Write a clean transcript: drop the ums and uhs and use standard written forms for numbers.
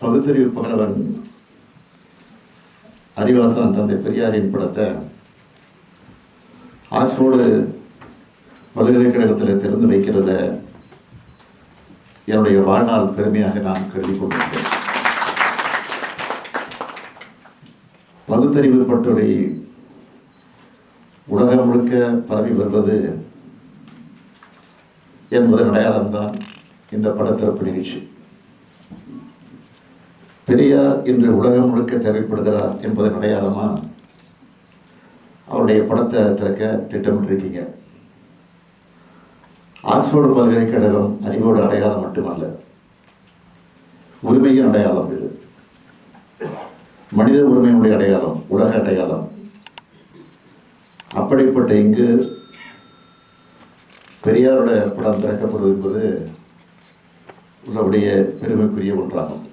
பகுத்தறிவு பகலவன் அறிவாசன் தந்தை பெரியாரின் படத்தை ஆக்ஸ்போர்டு பல்கலைக்கழகத்தில் திறந்து வைக்கிறத என்னுடைய வாழ்நாள் பெருமையாக நான் கருதி கொண்டிருக்கிறேன். பகுத்தறிவு பட்டுரை உலகம் முழுக்க பரவி வருவது என்பதன் அடையாளம்தான் இந்த படத்திறப்பு நிகழ்ச்சி. பெரியார் இன்று உலகம் முழுக்க தேவைப்படுகிறார் என்பதன் அடையாளமா அவருடைய படத்தை திறக்க திட்டமிட்டிருக்கீங்க. ஆக்ஸ்போர்டு பல்கலைக்கழகம் அறிவோட அடையாளம் மட்டுமல்ல, உரிமையின் அடையாளம். இது மனித உரிமையினுடைய அடையாளம், உலக அடையாளம். அப்படிப்பட்ட இங்கு பெரியாரோட படம் திறக்கப்படுவது என்பது உள்ளபடிய பெருமைக்குரிய ஒன்றாகும்.